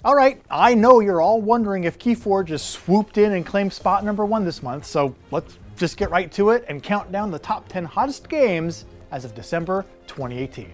Alright, I know you're all wondering if KeyForge has swooped in and claimed spot number 1 this month, so let's just get right to it and count down the top 10 hottest games as of December 2018.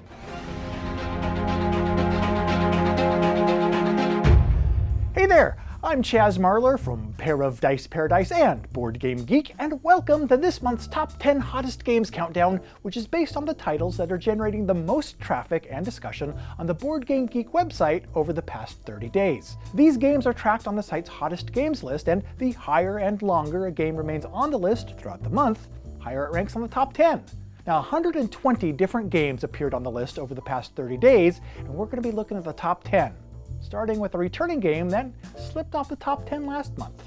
Hey there! I'm Chaz Marler from Pair of Dice Paradise and BoardGameGeek, and welcome to this month's Top 10 Hottest Games Countdown, which is based on the titles that are generating the most traffic and discussion on the BoardGameGeek website over the past 30 days. These games are tracked on the site's hottest games list, and the higher and longer a game remains on the list throughout the month, higher it ranks on the top 10. Now, 120 different games appeared on the list over the past 30 days, and we're going to be looking at the top 10. Starting with a returning game that slipped off the top 10 last month.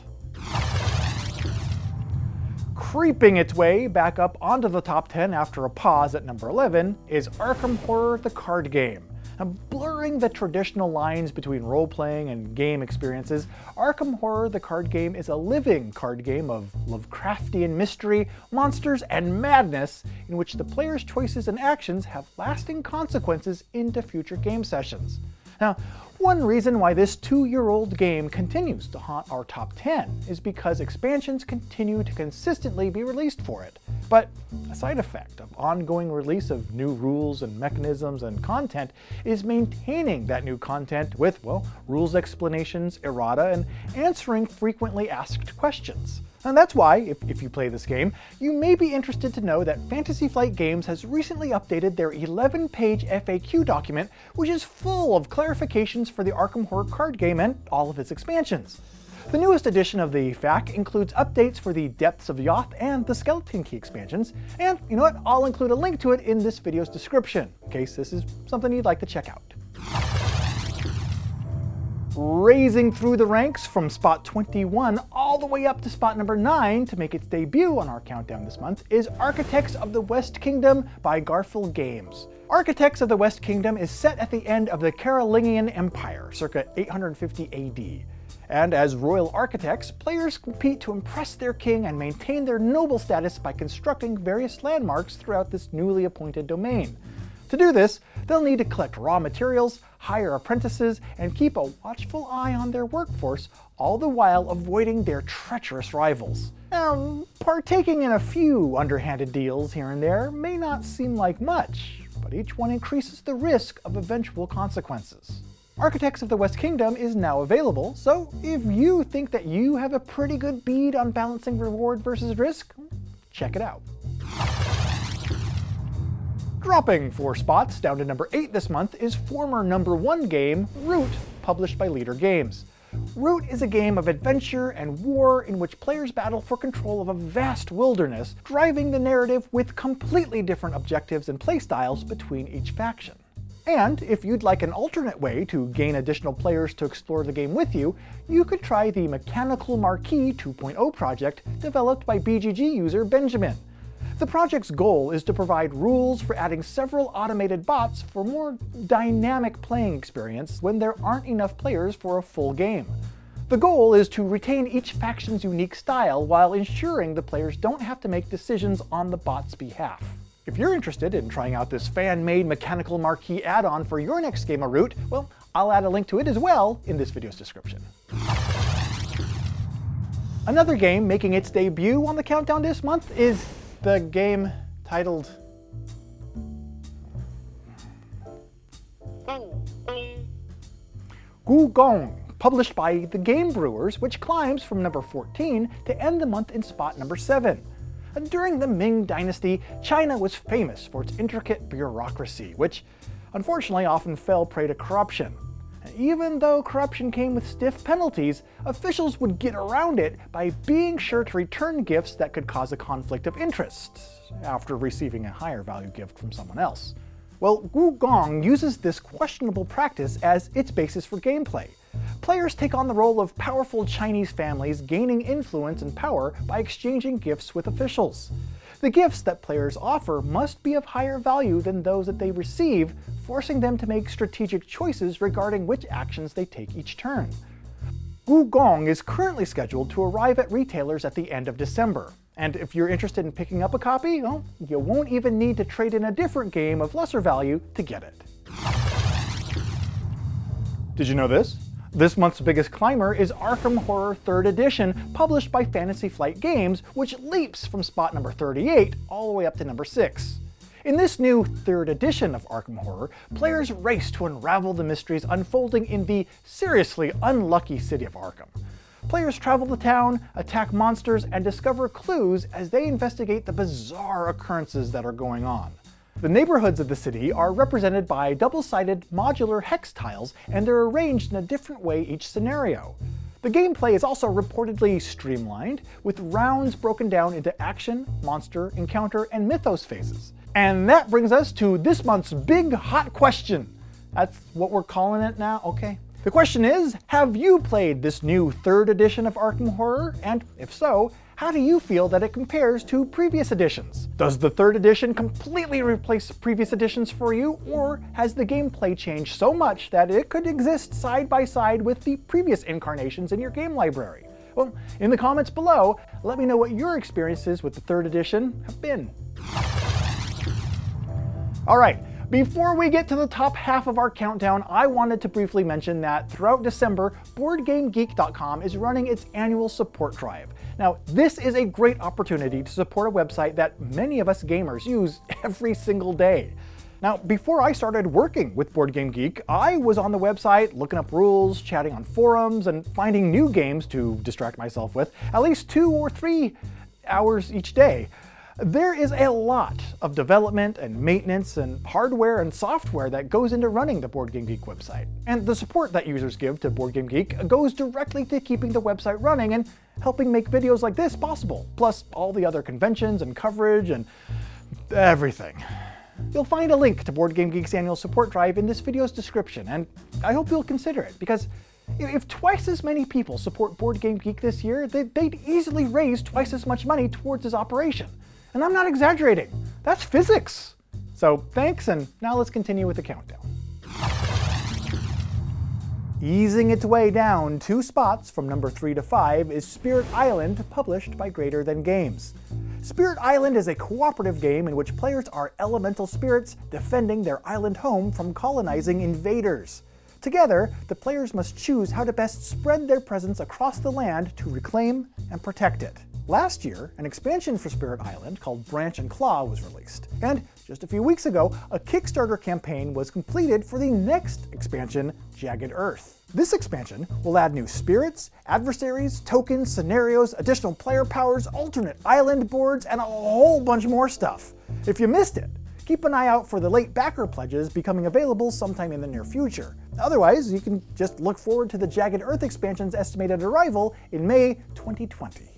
Creeping its way back up onto the top 10 after a pause at number 11 is Arkham Horror the card game. Now, blurring the traditional lines between role-playing and game experiences, Arkham Horror the card game is a living card game of Lovecraftian mystery, monsters, and madness in which the player's choices and actions have lasting consequences into future game sessions. Now, one reason why this 2-year-old game continues to haunt our top 10 is because expansions continue to consistently be released for it. But a side effect of ongoing release of new rules and mechanisms and content is maintaining that new content with, well, rules explanations, errata, and answering frequently asked questions. And that's why, if you play this game, you may be interested to know that Fantasy Flight Games has recently updated their 11-page FAQ document, which is full of clarifications for the Arkham Horror card game and all of its expansions. The newest edition of the FAQ includes updates for the Depths of Yoth and the Skeleton Key expansions, and you know what, I'll include a link to it in this video's description, in case this is something you'd like to check out. Raising through the ranks from spot 21 all the way up to spot number 9 to make its debut on our countdown this month is Architects of the West Kingdom by Garphill Games. Architects of the West Kingdom is set at the end of the Carolingian Empire, circa 850 AD. And as royal architects, players compete to impress their king and maintain their noble status by constructing various landmarks throughout this newly appointed domain. To do this, they'll need to collect raw materials, hire apprentices, and keep a watchful eye on their workforce, all the while avoiding their treacherous rivals. Now, partaking in a few underhanded deals here and there may not seem like much, but each one increases the risk of eventual consequences. Architects of the West Kingdom is now available, so if you think that you have a pretty good bead on balancing reward versus risk, check it out. Dropping 4 spots down to number 8 this month is former number 1 game, Root, published by Leader Games. Root is a game of adventure and war in which players battle for control of a vast wilderness, driving the narrative with completely different objectives and playstyles between each faction. And if you'd like an alternate way to gain additional players to explore the game with you, you could try the Mechanical Marquee 2.0 project developed by BGG user Benjamin. The project's goal is to provide rules for adding several automated bots for more dynamic playing experience when there aren't enough players for a full game. The goal is to retain each faction's unique style while ensuring the players don't have to make decisions on the bot's behalf. If you're interested in trying out this fan-made Mechanical Marquee add-on for your next game of Root, well, I'll add a link to it as well in this video's description. Another game making its debut on the countdown this month is the game titled Gugong, published by the Game Brewers, which climbs from number 14 to end the month in spot number 7. During the Ming Dynasty, China was famous for its intricate bureaucracy, which unfortunately often fell prey to corruption. Even though corruption came with stiff penalties, officials would get around it by being sure to return gifts that could cause a conflict of interest, after receiving a higher value gift from someone else. Well, Gugong uses this questionable practice as its basis for gameplay. Players take on the role of powerful Chinese families gaining influence and power by exchanging gifts with officials. The gifts that players offer must be of higher value than those that they receive, forcing them to make strategic choices regarding which actions they take each turn. Gugong is currently scheduled to arrive at retailers at the end of December, and if you're interested in picking up a copy, well, you won't even need to trade in a different game of lesser value to get it. Did you know this? This month's biggest climber is Arkham Horror 3rd Edition, published by Fantasy Flight Games, which leaps from spot number 38 all the way up to number 6. In this new 3rd edition of Arkham Horror, players race to unravel the mysteries unfolding in the seriously unlucky city of Arkham. Players travel the town, attack monsters, and discover clues as they investigate the bizarre occurrences that are going on. The neighborhoods of the city are represented by double-sided modular hex tiles, and they're arranged in a different way each scenario. The gameplay is also reportedly streamlined, with rounds broken down into action, monster, encounter, and mythos phases. And that brings us to this month's big hot question. That's what we're calling it now, okay? The question is, have you played this new 3rd edition of Arkham Horror? And if so, how do you feel that it compares to previous editions? Does the 3rd edition completely replace previous editions for you, or has the gameplay changed so much that it could exist side by side with the previous incarnations in your game library? Well, in the comments below, let me know what your experiences with the 3rd edition have been. Alright, before we get to the top half of our countdown, I wanted to briefly mention that throughout December, BoardGameGeek.com is running its annual support drive. Now, this is a great opportunity to support a website that many of us gamers use every single day. Now, before I started working with BoardGameGeek, I was on the website looking up rules, chatting on forums, and finding new games to distract myself with at least 2 or 3 hours each day. There is a lot of development and maintenance and hardware and software that goes into running the BoardGameGeek website. And the support that users give to BoardGameGeek goes directly to keeping the website running and helping make videos like this possible, plus all the other conventions and coverage and everything. You'll find a link to BoardGameGeek's annual support drive in this video's description, and I hope you'll consider it, because if twice as many people support BoardGameGeek this year, they'd easily raise twice as much money towards its operation. And I'm not exaggerating. That's physics. So thanks, and now let's continue with the countdown. Easing its way down 2 spots from number 3 to 5 is Spirit Island, published by Greater Than Games. Spirit Island is a cooperative game in which players are elemental spirits defending their island home from colonizing invaders. Together, the players must choose how to best spread their presence across the land to reclaim and protect it. Last year, an expansion for Spirit Island called Branch and Claw was released, and just a few weeks ago, a Kickstarter campaign was completed for the next expansion, Jagged Earth. This expansion will add new spirits, adversaries, tokens, scenarios, additional player powers, alternate island boards, and a whole bunch more stuff. If you missed it, keep an eye out for the late backer pledges becoming available sometime in the near future. Otherwise, you can just look forward to the Jagged Earth expansion's estimated arrival in May 2020.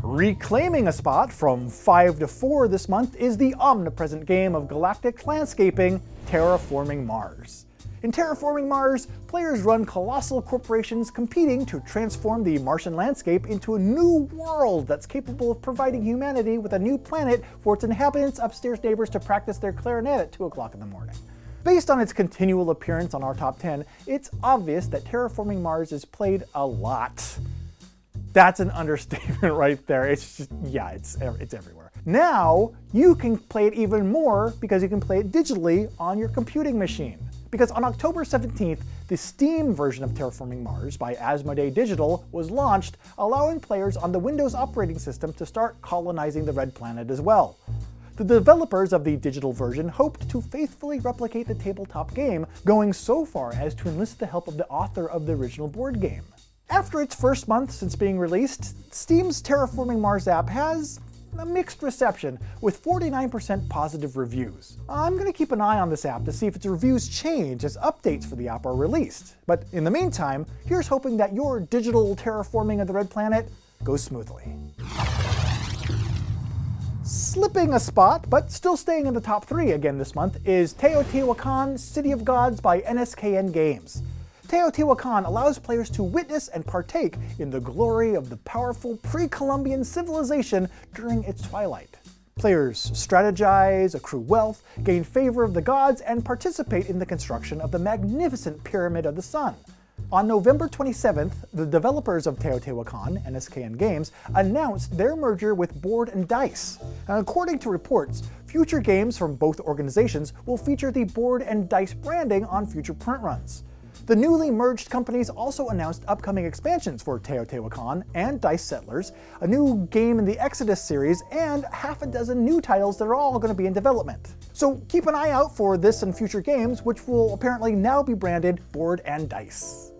Reclaiming a spot from 5 to 4 this month is the omnipresent game of galactic landscaping, Terraforming Mars. In Terraforming Mars, players run colossal corporations competing to transform the Martian landscape into a new world that's capable of providing humanity with a new planet for its inhabitants' upstairs neighbors to practice their clarinet at 2 o'clock in the morning. Based on its continual appearance on our top 10, it's obvious that Terraforming Mars is played a lot. That's an understatement right there. It's just, yeah, it's everywhere. Now, you can play it even more because you can play it digitally on your computing machine. Because on October 17th, the Steam version of Terraforming Mars by Asmodee Digital was launched, allowing players on the Windows operating system to start colonizing the Red Planet as well. The developers of the digital version hoped to faithfully replicate the tabletop game, going so far as to enlist the help of the author of the original board game. After its first month since being released, Steam's Terraforming Mars app has a mixed reception, with 49% positive reviews. I'm going to keep an eye on this app to see if its reviews change as updates for the app are released. But in the meantime, here's hoping that your digital terraforming of the Red Planet goes smoothly. Slipping a spot, but still staying in the top 3 again this month, is Teotihuacan City of Gods by NSKN Games. Teotihuacan allows players to witness and partake in the glory of the powerful pre-Columbian civilization during its twilight. Players strategize, accrue wealth, gain favor of the gods, and participate in the construction of the magnificent Pyramid of the Sun. On November 27th, the developers of Teotihuacan, NSKN Games, announced their merger with Board and Dice. And according to reports, future games from both organizations will feature the Board and Dice branding on future print runs. The newly merged companies also announced upcoming expansions for Teotihuacan and Dice Settlers, a new game in the Exodus series, and half a dozen new titles that are all going to be in development. So keep an eye out for this and future games, which will apparently now be branded Board and Dice.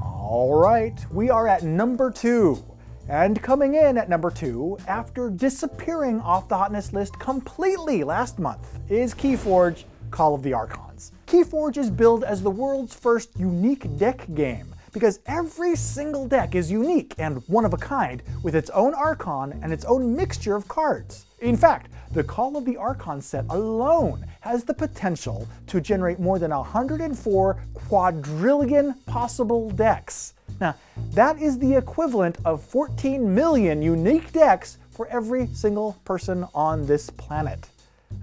Alright, we are at number 2. And coming in at number 2, after disappearing off the hotness list completely last month, is KeyForge Call of the Archons. KeyForge is billed as the world's first unique deck game, because every single deck is unique and one of a kind, with its own Archon and its own mixture of cards. In fact, the Call of the Archon set alone has the potential to generate more than 104 quadrillion possible decks. Now, that is the equivalent of 14 million unique decks for every single person on this planet.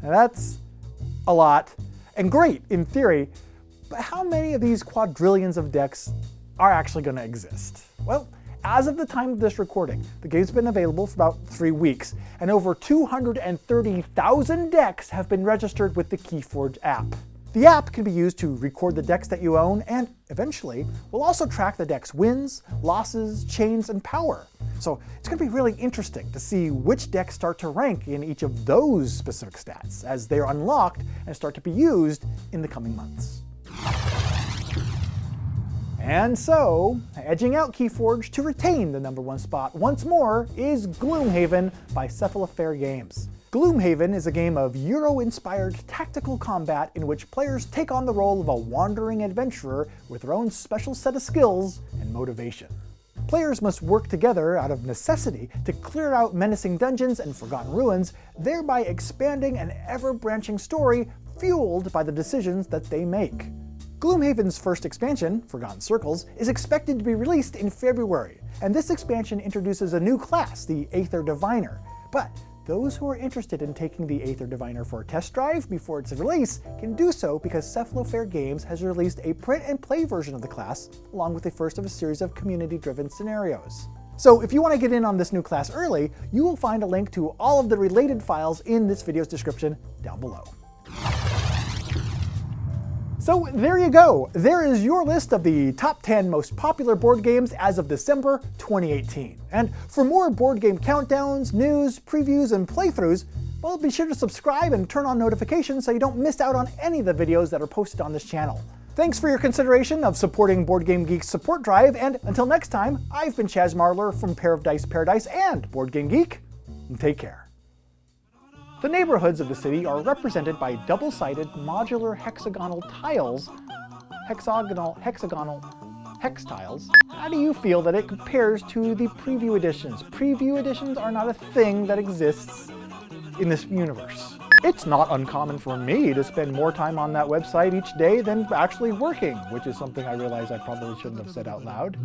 Now, that's a lot, and great in theory, but how many of these quadrillions of decks are actually going to exist? Well, as of the time of this recording, the game's been available for about 3 weeks, and over 230,000 decks have been registered with the KeyForge app. The app can be used to record the decks that you own, and eventually will also track the deck's wins, losses, chains, and power. So it's going to be really interesting to see which decks start to rank in each of those specific stats as they're unlocked and start to be used in the coming months. And so, edging out KeyForge to retain the number 1 spot once more is Gloom Haven by Cephalofair Games. Gloom Haven is a game of Euro-inspired tactical combat in which players take on the role of a wandering adventurer with their own special set of skills and motivation. Players must work together out of necessity to clear out menacing dungeons and forgotten ruins, thereby expanding an ever-branching story fueled by the decisions that they make. Gloomhaven's first expansion, Forgotten Circles, is expected to be released in February, and this expansion introduces a new class, the Aether Diviner. But those who are interested in taking the Aether Diviner for a test drive before its release can do so because Cephalofair Games has released a print-and-play version of the class, along with the first of a series of community-driven scenarios. So if you want to get in on this new class early, you will find a link to all of the related files in this video's description down below. So there you go. There is your list of the top 10 most popular board games as of December 2018. And for more board game countdowns, news, previews, and playthroughs, well, be sure to subscribe and turn on notifications so you don't miss out on any of the videos that are posted on this channel. Thanks for your consideration of supporting BoardGameGeek's support drive, and until next time, I've been Chaz Marler from Pair of Dice Paradise and BoardGameGeek, and take care. The neighborhoods of the city are represented by double-sided modular hexagonal tiles. Hexagonal hex tiles. How do you feel that it compares to the preview editions? Preview editions are not a thing that exists in this universe. It's not uncommon for me to spend more time on that website each day than actually working, which is something I realize I probably shouldn't have said out loud.